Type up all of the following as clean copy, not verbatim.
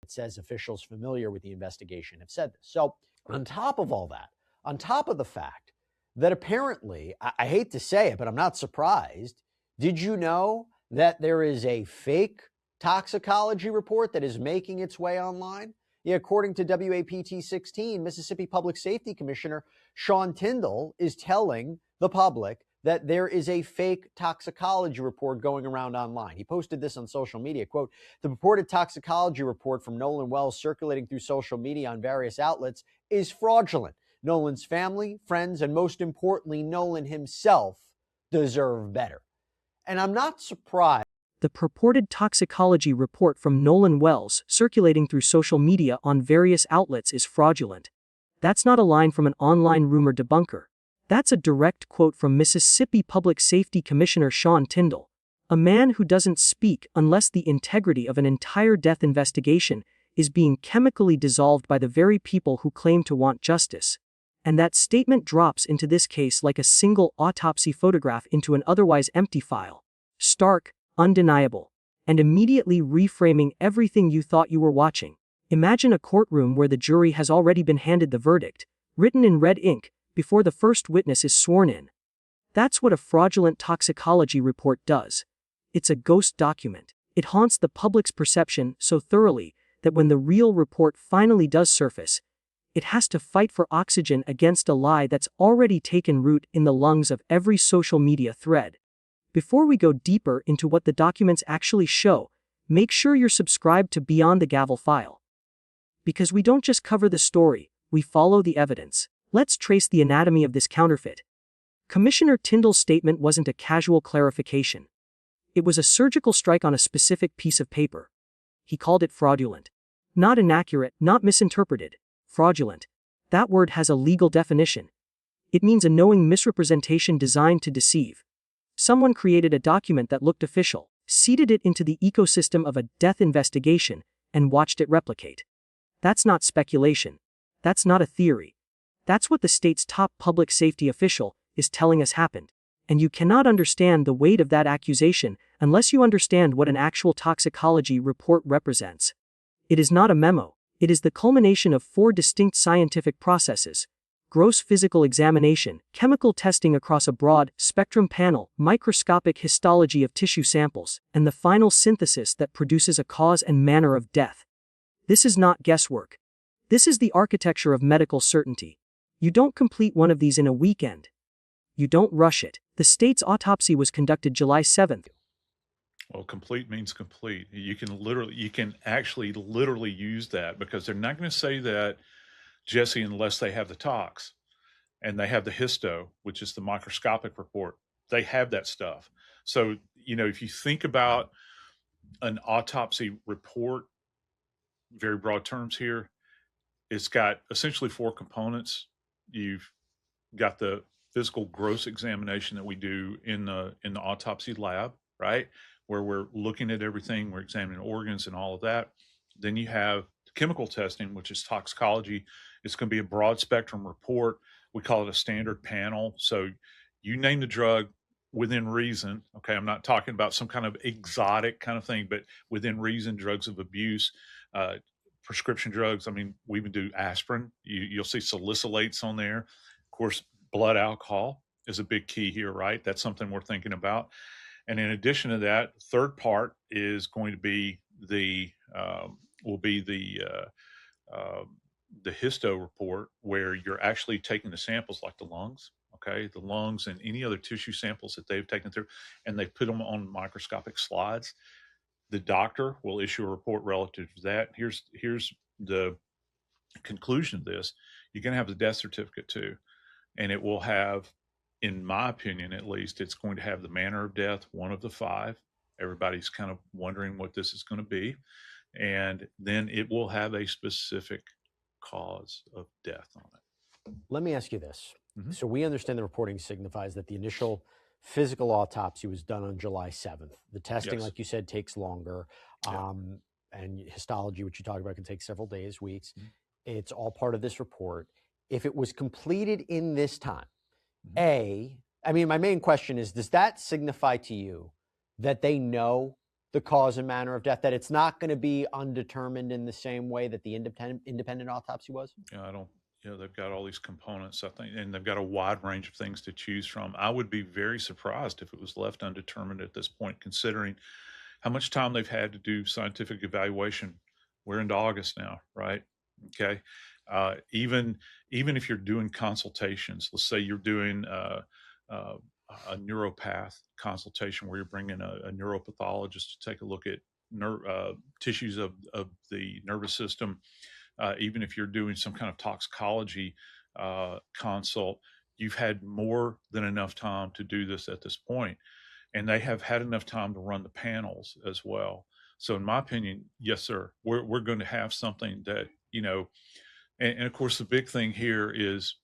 It says officials familiar with the investigation have said this. So on top of all that, on top of the fact that apparently, I hate to say it, but I'm not surprised, did you know that there is a fake toxicology report that is making its way online? Yeah, according to WAPT 16, Mississippi Public Safety Commissioner Shawn Tindle is telling the public that there is a fake toxicology report going around online. He posted this on social media. Quote, the purported toxicology report from Nolan Wells circulating through social media on various outlets is fraudulent. Nolan's family, friends, and most importantly, Nolan himself deserve better. And I'm not surprised. The purported toxicology report from Nolan Wells circulating through social media on various outlets is fraudulent. That's not a line from an online rumor debunker. That's a direct quote from Mississippi Public Safety Commissioner Shawn Tindle, a man who doesn't speak unless the integrity of an entire death investigation is being chemically dissolved by the very people who claim to want justice. And that statement drops into this case like a single autopsy photograph into an otherwise empty file. Stark, undeniable, and immediately reframing everything you thought you were watching. Imagine a courtroom where the jury has already been handed the verdict, written in red ink, before the first witness is sworn in. That's what a fraudulent toxicology report does. It's a ghost document. It haunts the public's perception so thoroughly that when the real report finally does surface, it has to fight for oxygen against a lie that's already taken root in the lungs of every social media thread. Before we go deeper into what the documents actually show, make sure you're subscribed to Beyond the Gavel File. Because we don't just cover the story, we follow the evidence. Let's trace the anatomy of this counterfeit. Commissioner Tindle's statement wasn't a casual clarification. It was a surgical strike on a specific piece of paper. He called it fraudulent. Not inaccurate, not misinterpreted. Fraudulent. That word has a legal definition. It means a knowing misrepresentation designed to deceive. Someone created a document that looked official, seeded it into the ecosystem of a death investigation, and watched it replicate. That's not speculation. That's not a theory. That's what the state's top public safety official is telling us happened. And you cannot understand the weight of that accusation unless you understand what an actual toxicology report represents. It is not a memo. It is the culmination of 4 distinct scientific processes: gross physical examination, chemical testing across a broad spectrum panel, microscopic histology of tissue samples, and the final synthesis that produces a cause and manner of death. This is not guesswork. This is the architecture of medical certainty. You don't complete one of these in a weekend. You don't rush it. The state's autopsy was conducted July 7th. Well, complete means complete. You can actually literally use that, because they're not going to say that, Jesse, unless they have the tox and they have the histo, which is the microscopic report. They have that stuff. So, if you think about an autopsy report, very broad terms here, it's got essentially 4 components. You've got the physical gross examination that we do in the autopsy lab, right? Where we're looking at everything, we're examining organs and all of that. Then you have chemical testing, which is toxicology. It's going to be a broad spectrum report. We call it a standard panel. So you name the drug within reason. Okay, I'm not talking about some kind of exotic kind of thing, but within reason, drugs of abuse, prescription drugs. I mean, we even do aspirin. You'll see salicylates on there. Of course, blood alcohol is a big key here, right? That's something we're thinking about. And in addition to that, third part is going to be the histo report, where you're actually taking the samples like the lungs, okay, the lungs and any other tissue samples that they've taken through, and they put them on microscopic slides. The doctor will issue a report relative to that. Here's the conclusion of this. You're going to have the death certificate too, and it will have, in my opinion at least, it's going to have the manner of death, one of the 5. Everybody's kind of wondering what this is going to be. And then it will have a specific cause of death on it. Let me ask you this. So we understand the reporting signifies that the initial physical autopsy was done on July 7th. The testing, like you said, takes longer. And histology, which you talked about, can take several days, weeks. It's all part of this report. If it was completed in this time, my main question is, does that signify to you that they know the cause and manner of death, that it's not going to be undetermined in the same way that the independent autopsy was? Yeah, I don't. They've got all these components, I think, and they've got a wide range of things to choose from. I would be very surprised if it was left undetermined at this point, considering how much time they've had to do scientific evaluation. We're into August now, right? Okay. Even if you're doing consultations, let's say you're doing a neuropath consultation where you're bringing a neuropathologist to take a look at tissues of the nervous system. Even if you're doing some kind of toxicology consult, you've had more than enough time to do this at this point, and they have had enough time to run the panels as well. So, in my opinion, yes, sir, we're going to have something that and of course, the big thing here is,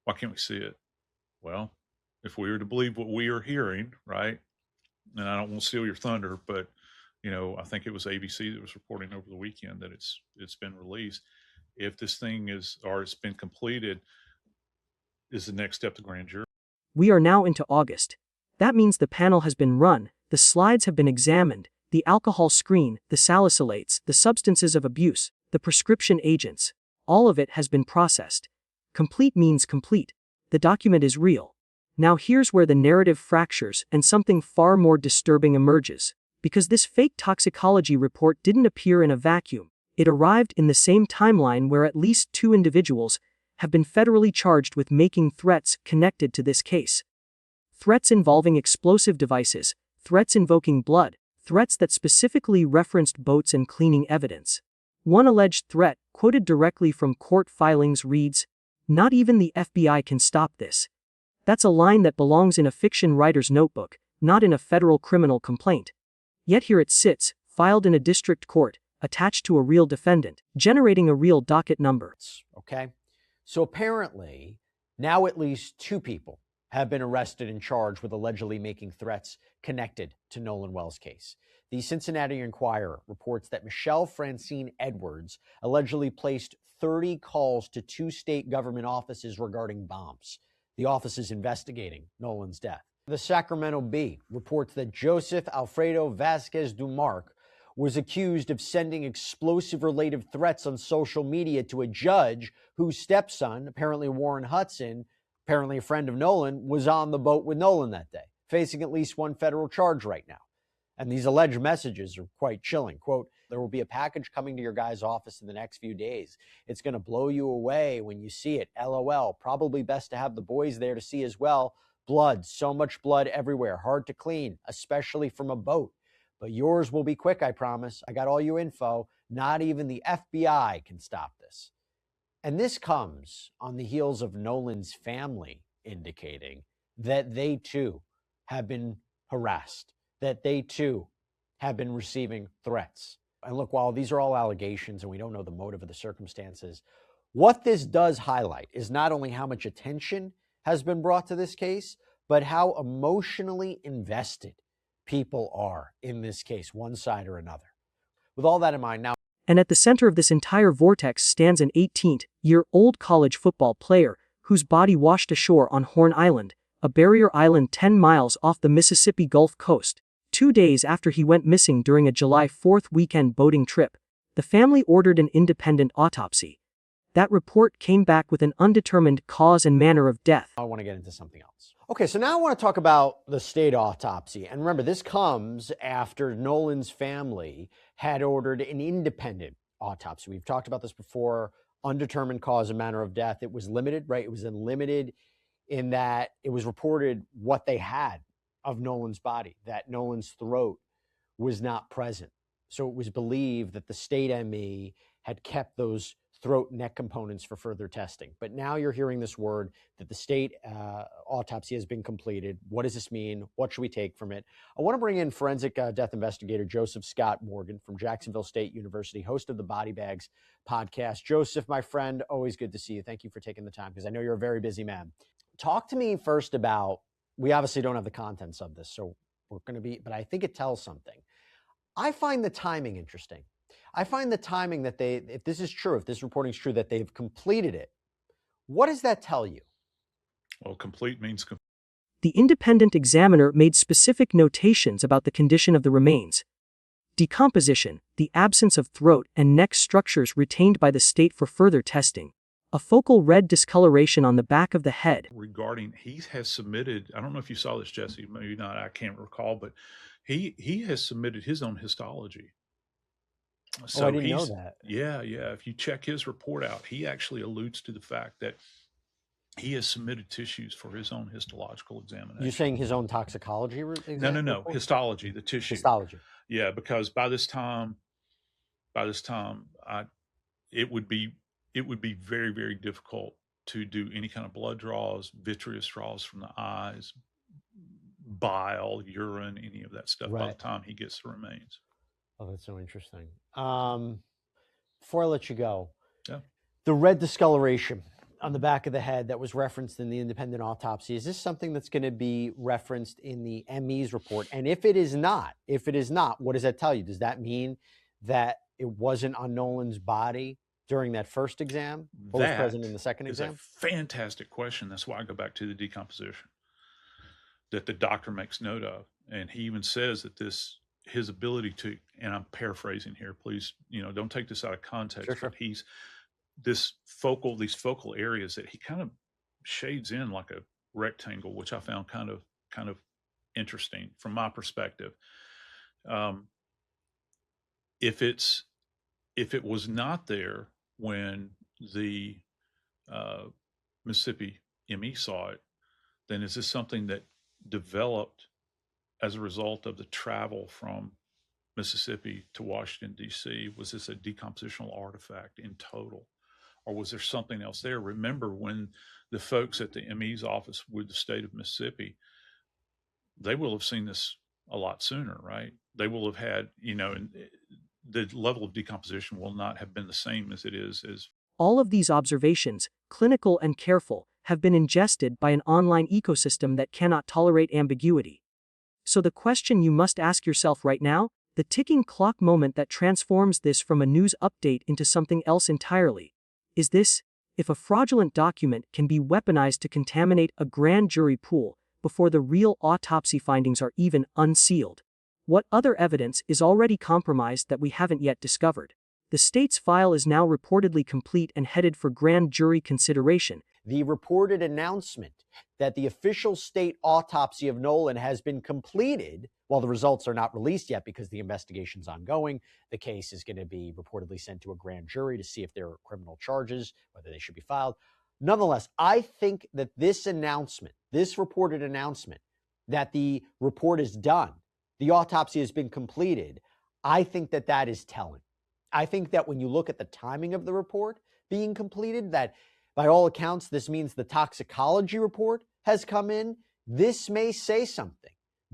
why can't we see it? Well, if we were to believe what we are hearing, right? And I don't want to steal your thunder, but I think it was ABC that was reporting over the weekend that it's been released. If this thing it's been completed, is the next step the grand jury. We are now into August. That means the panel has been run, the slides have been examined, the alcohol screen, the salicylates, the substances of abuse, the prescription agents. All of it has been processed. Complete means complete. The document is real. Now here's where the narrative fractures and something far more disturbing emerges. Because this fake toxicology report didn't appear in a vacuum. It arrived in the same timeline where at least 2 individuals have been federally charged with making threats connected to this case. Threats involving explosive devices, threats invoking blood, threats that specifically referenced boats and cleaning evidence. One alleged threat, quoted directly from court filings, reads, "Not even the FBI can stop this." That's a line that belongs in a fiction writer's notebook, not in a federal criminal complaint. Yet here it sits, filed in a district court, attached to a real defendant, generating a real docket number. Okay? So apparently, now at least 2 people have been arrested and charged with allegedly making threats connected to Nolan Wells' case. The Cincinnati Enquirer reports that Michelle Francine Edwards allegedly placed 30 calls to 2 state government offices regarding bombs. The office is investigating Nolan's death. The Sacramento Bee reports that Joseph Alfredo Vasquez Dumarque was accused of sending explosive-related threats on social media to a judge whose stepson, apparently Warren Hudson, apparently a friend of Nolan, was on the boat with Nolan that day, facing at least 1 federal charge right now. And these alleged messages are quite chilling. Quote, "There will be a package coming to your guy's office in the next few days. It's going to blow you away when you see it. LOL. Probably best to have the boys there to see as well. Blood, so much blood everywhere. Hard to clean, especially from a boat. But yours will be quick, I promise. I got all your info. Not even the FBI can stop this." And this comes on the heels of Nolan's family indicating that they too have been harassed, that they too have been receiving threats. And look, while these are all allegations and we don't know the motive or the circumstances, what this does highlight is not only how much attention has been brought to this case, but how emotionally invested people are in this case, one side or another. With all that in mind, now. And at the center of this entire vortex stands an 18-year-old college football player whose body washed ashore on Horn Island, a barrier island 10 miles off the Mississippi Gulf Coast. 2 days after he went missing during a July 4th weekend boating trip, the family ordered an independent autopsy. That report came back with an undetermined cause and manner of death. I want to get into something else. Okay, so now I want to talk about the state autopsy. And remember, this comes after Nolan's family had ordered an independent autopsy. We've talked about this before. Undetermined cause and manner of death. It was limited, right? It was limited in that it was reported what they had of Nolan's body, that Nolan's throat was not present. So it was believed that the state ME had kept those throat and neck components for further testing. But now you're hearing this word that the state autopsy has been completed. What does this mean? What should we take from it? I want to bring in forensic death investigator Joseph Scott Morgan from Jacksonville State University, host of the Body Bags podcast. Joseph, my friend, always good to see you. Thank you for taking the time because I know you're a very busy man. Talk to me first about, we obviously don't have the contents of this, so we're going to be, but I think it tells something. I find the timing interesting. I find the timing that they, if this is true, if this reporting is true, that they've completed it. What does that tell you? Well, complete means complete. The independent examiner made specific notations about the condition of the remains. Decomposition, the absence of throat and neck structures retained by the state for further testing. A focal red discoloration on the back of the head. Regarding, he has submitted, I don't know if you saw this, Jesse, maybe not, I can't recall, but he has submitted his own histology. So I didn't know that. Yeah. If you check his report out, he actually alludes to the fact that he has submitted tissues for his own histological examination. You're saying his own toxicology exam? No. Histology, the tissue. Histology. Yeah, because by this time, it would be very, very difficult to do any kind of blood draws, vitreous draws from the eyes, bile, urine, any of that stuff by the time he gets the remains. Oh, that's so interesting. Before I let you go, yeah, the red discoloration on the back of the head that was referenced in the independent autopsy, is this something that's going to be referenced in the ME's report? And if it is not, what does that tell you? Does that mean that it wasn't on Nolan's body during that first exam? What was present in the second exam? That's a fantastic question. That's why I go back to the decomposition that the doctor makes note of. And he even says that his ability to, and I'm paraphrasing here, please, don't take this out of context, sure. but these focal areas that he kind of shades in like a rectangle, which I found kind of interesting from my perspective. If it was not there when the Mississippi ME saw it, then is this something that developed as a result of the travel from Mississippi to Washington, D.C.? Was this a decompositional artifact in total? Or was there something else there? Remember when the folks at the ME's office with the state of Mississippi, they will have seen this a lot sooner, right? They will have had, the level of decomposition will not have been the same as it is as. All of these observations, clinical and careful, have been ingested by an online ecosystem that cannot tolerate ambiguity. So the question you must ask yourself right now, the ticking clock moment that transforms this from a news update into something else entirely, is this: if a fraudulent document can be weaponized to contaminate a grand jury pool before the real autopsy findings are even unsealed, what other evidence is already compromised that we haven't yet discovered? The state's file is now reportedly complete and headed for grand jury consideration. The reported announcement that the official state autopsy of Nolan has been completed, while the results are not released yet because the investigation's ongoing. The case is going to be reportedly sent to a grand jury to see if there are criminal charges, whether they should be filed. Nonetheless, I think that this announcement, this reported announcement that the report is done, the autopsy has been completed, I think that that is telling. I think that when you look at the timing of the report being completed, that by all accounts, this means the toxicology report has come in. This may say something.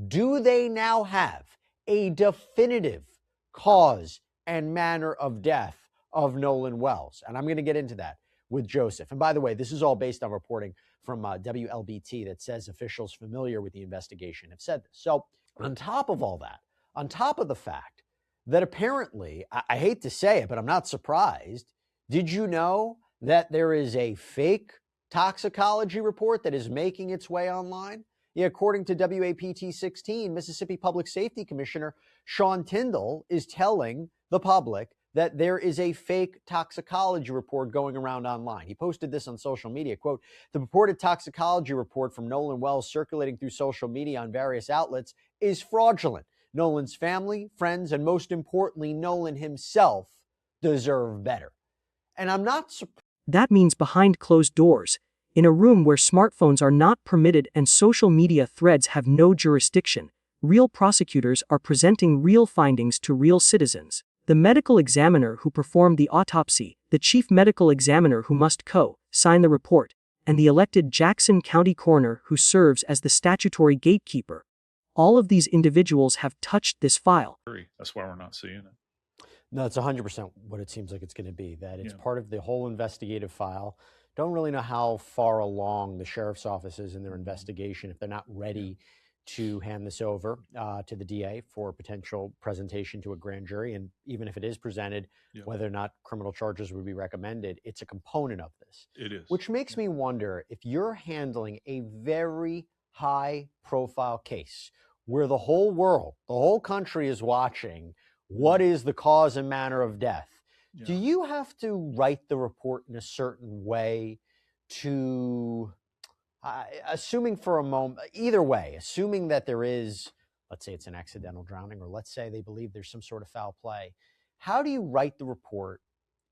Do they now have a definitive cause and manner of death of Nolan Wells? And I'm going to get into that with Joseph. And by the way, this is all based on reporting from WLBT that says officials familiar with the investigation have said this. So on top of all that, on top of the fact that apparently, I hate to say it, but I'm not surprised, did you know that there is a fake toxicology report that is making its way online? Yeah, according to WAPT 16, Mississippi Public Safety Commissioner Shawn Tindle is telling the public that there is a fake toxicology report going around online. He posted this on social media, quote, "The purported toxicology report from Nolan Wells circulating through social media on various outlets is fraudulent. Nolan's family, friends, and most importantly, Nolan himself deserve better." And I'm not surprised. That means behind closed doors, in a room where smartphones are not permitted and social media threads have no jurisdiction, real prosecutors are presenting real findings to real citizens. The medical examiner who performed the autopsy, the chief medical examiner who must sign the report, and the elected Jackson County coroner who serves as the statutory gatekeeper. All of these individuals have touched this file. That's why we're not seeing it. No, it's 100% what it seems like it's going to be, that it's part of the whole investigative file. Don't really know how far along the sheriff's office is in their investigation if they're not ready to hand this over to the DA for potential presentation to a grand jury. And even if it is presented, whether or not criminal charges would be recommended, it's a component of this. It is. Which makes me wonder, if you're handling a very high profile case where the whole world, the whole country is watching What is the cause and manner of death? Do Yeah. you have to write the report in a certain way to, assuming for a moment, either way, assuming that there is, let's say it's an accidental drowning, or let's say they believe there's some sort of foul play, how do you write the report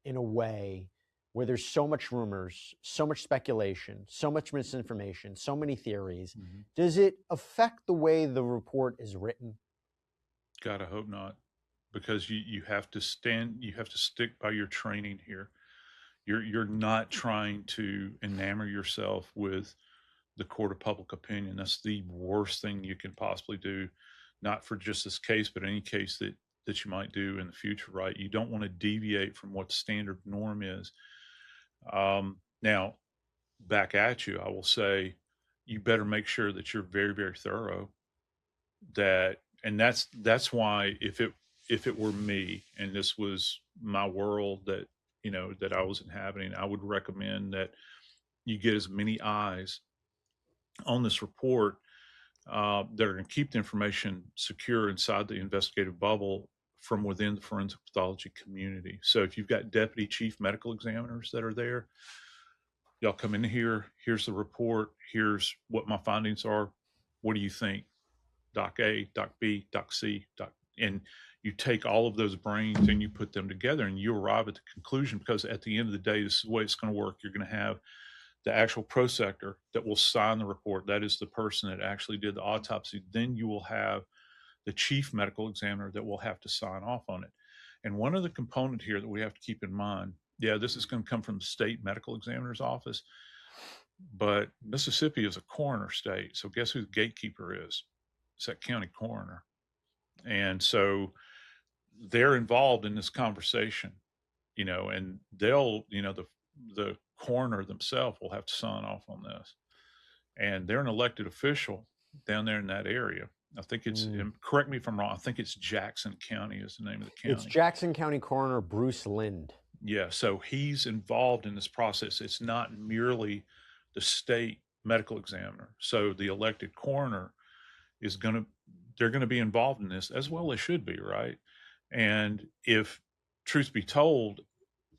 in a way where there's so much rumors, so much speculation, so much misinformation, so many theories? Mm-hmm. Does it affect the way the report is written? God, I hope not, because you have to stick by your training here. You're not trying to enamor yourself with the court of public opinion. That's the worst thing you can possibly do, not for just this case, but any case that you might do in the future, right? You don't want to deviate from what the standard norm is. Now, back at you, I will say, you better make sure that you're very, very thorough. That's why if it were me and this was my world that that I was inhabiting, I would recommend that you get as many eyes on this report that are going to keep the information secure inside the investigative bubble from within the forensic pathology community. So if you've got deputy chief medical examiners that are there, y'all come in here, here's the report, here's what my findings are. What do you think? Doc A, Doc B, Doc C, and you take all of those brains and you put them together and you arrive at the conclusion, because at the end of the day, this is the way it's going to work. You're going to have the actual prosector that will sign the report. That is the person that actually did the autopsy. Then you will have the chief medical examiner that will have to sign off on it. And one of the component here that we have to keep in mind, this is going to come from the state medical examiner's office, but Mississippi is a coroner state. So guess who the gatekeeper is? It's that county coroner. And so they're involved in this conversation, and they'll, the coroner themselves will have to sign off on this. And they're an elected official down there in that area. I think it's, correct me if I'm wrong, I think it's Jackson County is the name of the county. It's Jackson County Coroner Bruce Lind. Yeah, so he's involved in this process. It's not merely the state medical examiner. So the elected coroner they're going to be involved in this, as well as should be, right? And if truth be told,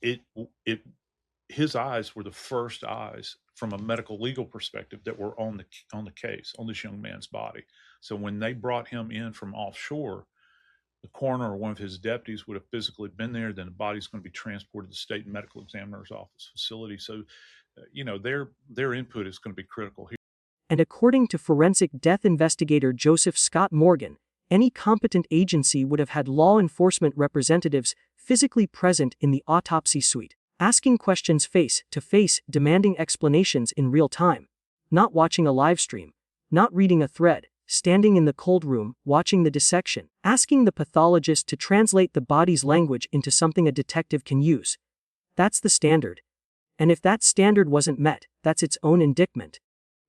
his eyes were the first eyes from a medical legal perspective that were on the case, on this young man's body. So when they brought him in from offshore, the coroner or one of his deputies would have physically been there. Then the body's going to be transported to the state medical examiner's office facility. So, their input is going to be critical here. And according to forensic death investigator Joseph Scott Morgan, any competent agency would have had law enforcement representatives physically present in the autopsy suite, asking questions face to face, demanding explanations in real time. Not watching a live stream, not reading a thread, standing in the cold room, watching the dissection, asking the pathologist to translate the body's language into something a detective can use. That's the standard. And if that standard wasn't met, that's its own indictment.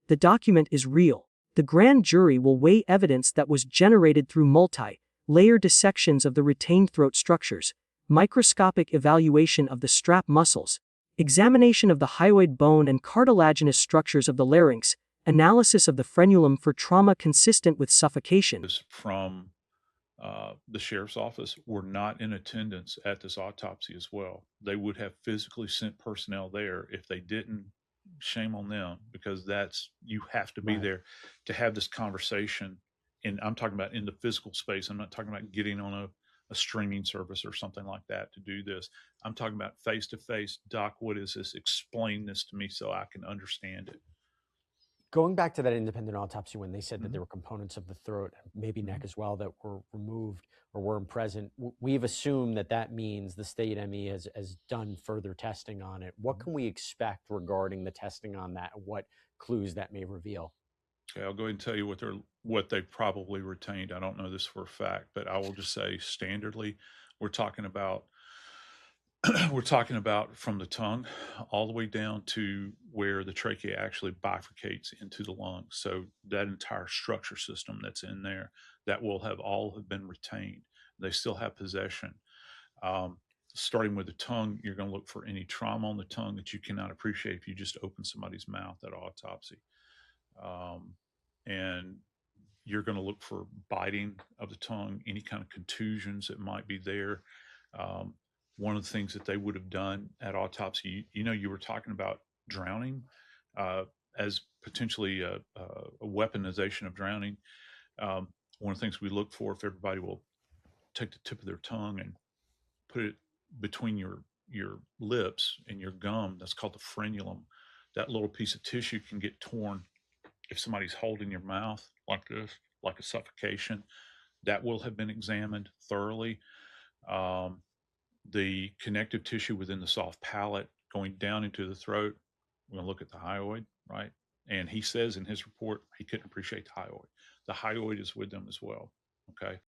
The document is real. The grand jury will weigh evidence that was generated through multi-layer dissections of the retained throat structures, microscopic evaluation of the strap muscles, examination of the hyoid bone and cartilaginous structures of the larynx, analysis of the frenulum for trauma consistent with suffocation. From the sheriff's office were not in attendance at this autopsy as well. They would have physically sent personnel there. If they didn't, shame on them, because you have to be Right. there to have this conversation. And I'm talking about in the physical space. I'm not talking about getting on a streaming service or something like that to do this. I'm talking about face to face. Doc, what is this? Explain this to me so I can understand it. Going back to that independent autopsy, when they said that there were components of the throat, maybe neck as well, that were removed or weren't present, we've assumed that means the state ME has done further testing on it. What can we expect regarding the testing on that? What clues that may reveal? Okay, I'll go ahead and tell you what they probably retained. I don't know this for a fact, but I will just say standardly, we're talking about from the tongue all the way down to where the trachea actually bifurcates into the lungs. So that entire structure system that's in there, that will have been retained. They still have possession. Starting with the tongue, you're going to look for any trauma on the tongue that you cannot appreciate if you just open somebody's mouth at autopsy. And you're going to look for biting of the tongue, any kind of contusions that might be there. One of the things that they would have done at autopsy, you were talking about drowning as potentially a weaponization of drowning. One of the things we look for, if everybody will take the tip of their tongue and put it between your lips and your gum, that's called the frenulum. That little piece of tissue can get torn if somebody's holding your mouth like this, like a suffocation. That will have been examined thoroughly. The connective tissue within the soft palate going down into the throat, we're going to look at the hyoid, right? And he says in his report he couldn't appreciate the hyoid. The hyoid is with them as well. Okay.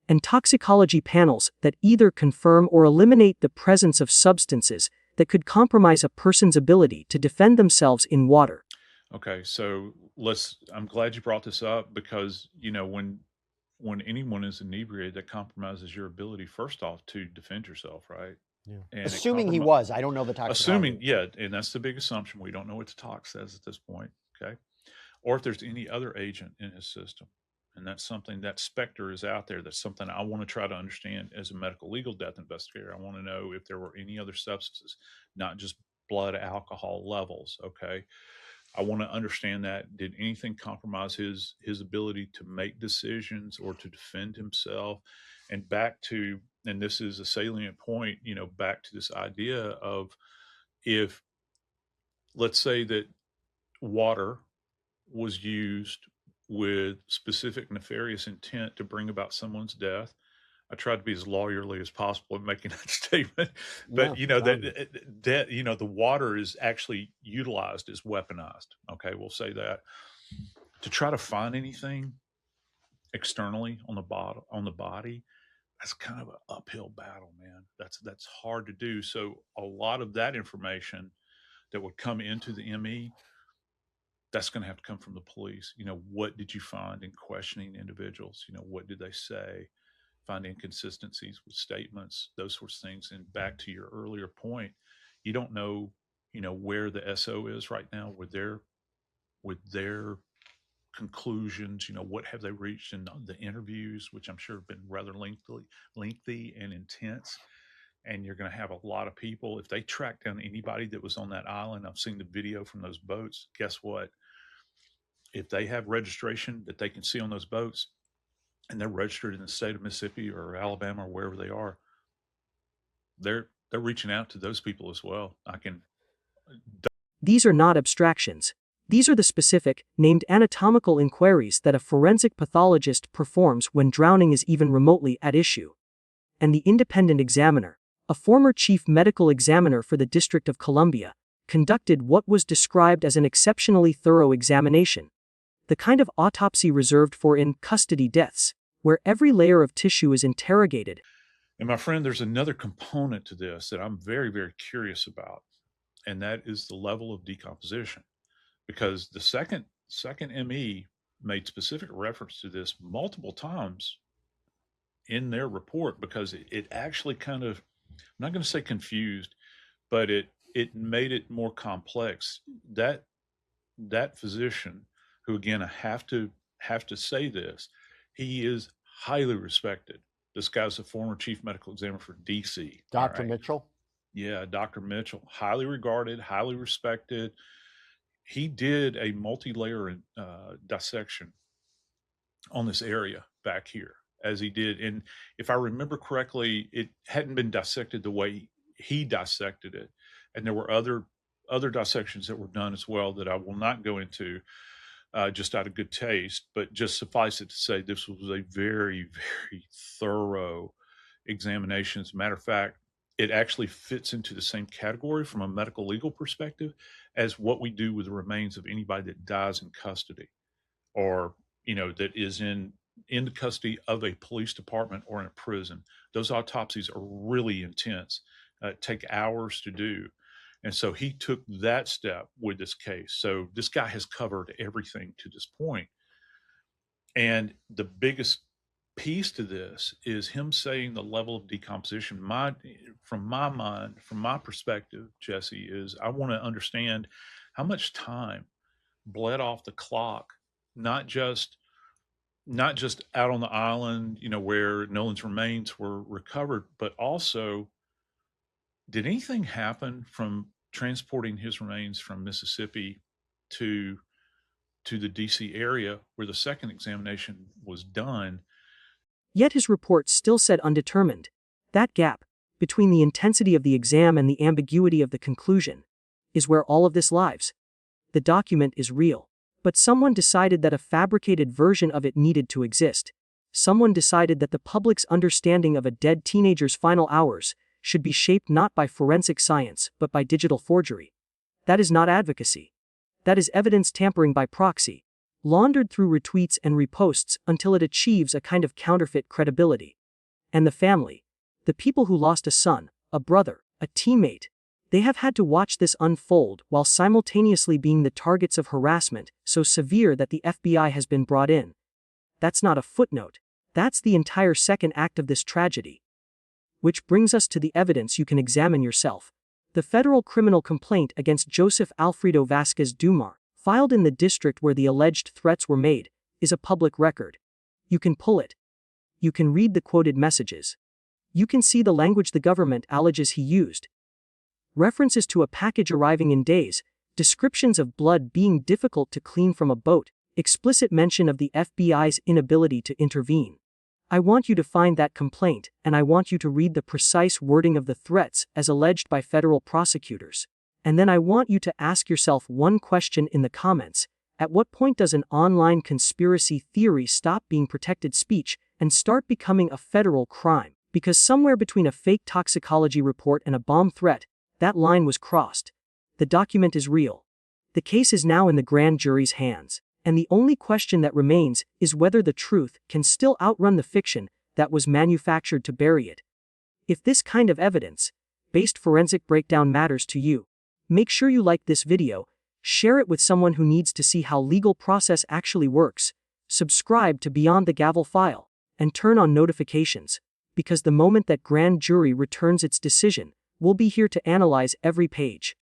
And toxicology panels that either confirm or eliminate the presence of substances that could compromise a person's ability to defend themselves in water. Okay, so I'm glad you brought this up because, when anyone is inebriated, that compromises your ability, first off, to defend yourself, right? Yeah. And Assuming he was, I don't know the toxicology. And that's the big assumption. We don't know what the tox says at this point, okay? Or if there's any other agent in his system. And that's something, that specter is out there. That's something I want to try to understand as a medical legal death investigator. I want to know if there were any other substances, not just blood alcohol levels, okay? I want to understand that. Did anything compromise his ability to make decisions or to defend himself? And and this is a salient point, back to this idea of, if, let's say that water was used with specific nefarious intent to bring about someone's death. I tried to be as lawyerly as possible in making that statement, but the water is actually utilized as weaponized. Okay, we'll say that. To try to find anything externally on the body, that's kind of an uphill battle, man. That's hard to do. So a lot of that information that would come into the ME, that's going to have to come from the police. What did you find in questioning individuals? What did they say? Find inconsistencies with statements, those sorts of things. And back to your earlier point, you don't know, where the SO is right now with their conclusions. What have they reached in the interviews, which I'm sure have been rather lengthy and intense. And you're going to have a lot of people. If they track down anybody that was on that island, I've seen the video from those boats. Guess what? If they have registration that they can see on those boats, and they're registered in the state of Mississippi or Alabama or wherever they are, they're reaching out to those people as well. These are not abstractions. These are the specific, named anatomical inquiries that a forensic pathologist performs when drowning is even remotely at issue. And the independent examiner, a former chief medical examiner for the District of Columbia, conducted what was described as an exceptionally thorough examination. The kind of autopsy reserved for in-custody deaths, where every layer of tissue is interrogated. And my friend, there's another component to this that I'm very, very curious about, and that is the level of decomposition. Because the second ME made specific reference to this multiple times in their report, because it actually kind of, I'm not going to say confused, but it made it more complex. That physician, who, again, I have to say this, he is highly respected. This guy's a former chief medical examiner for DC. Dr. Mitchell? Yeah, Dr. Mitchell, highly regarded, highly respected. He did a multi-layer dissection on this area back here, as he did. And if I remember correctly, it hadn't been dissected the way he dissected it. And there were other dissections that were done as well that I will not go into just out of good taste, but just suffice it to say this was a very, very thorough examination. As a matter of fact, it actually fits into the same category from a medical legal perspective as what we do with the remains of anybody that dies in custody, or that is in the custody of a police department or in a prison. Those autopsies are really intense, take hours to do. And so he took that step with this case. So this guy has covered everything to this point. And the biggest piece to this is him saying the level of decomposition. From my mind, from my perspective, Jesse, is I want to understand how much time bled off the clock, not just not just out on the island, where Nolan's remains were recovered, but also, did anything happen from transporting his remains from Mississippi to the DC area where the second examination was done? Yet his report still said undetermined. That gap, between the intensity of the exam and the ambiguity of the conclusion, is where all of this lies. The document is real, but someone decided that a fabricated version of it needed to exist. Someone decided that the public's understanding of a dead teenager's final hours should be shaped not by forensic science but by digital forgery. That is not advocacy. That is evidence tampering by proxy, laundered through retweets and reposts until it achieves a kind of counterfeit credibility. And the family, the people who lost a son, a brother, a teammate, they have had to watch this unfold while simultaneously being the targets of harassment so severe that the FBI has been brought in. That's not a footnote. That's the entire second act of this tragedy. Which brings us to the evidence you can examine yourself. The federal criminal complaint against Joseph Alfredo Vasquez Dumar, filed in the district where the alleged threats were made, is a public record. You can pull it. You can read the quoted messages. You can see the language the government alleges he used. References to a package arriving in days, descriptions of blood being difficult to clean from a boat, explicit mention of the FBI's inability to intervene. I want you to find that complaint, and I want you to read the precise wording of the threats as alleged by federal prosecutors. And then I want you to ask yourself one question in the comments: at what point does an online conspiracy theory stop being protected speech and start becoming a federal crime? Because somewhere between a fake toxicology report and a bomb threat, that line was crossed. The document is real. The case is now in the grand jury's hands, and the only question that remains is whether the truth can still outrun the fiction that was manufactured to bury it. If this kind of evidence-based forensic breakdown matters to you, make sure you like this video, share it with someone who needs to see how legal process actually works, subscribe to Beyond the Gavel File, and turn on notifications, because the moment that grand jury returns its decision, we'll be here to analyze every page.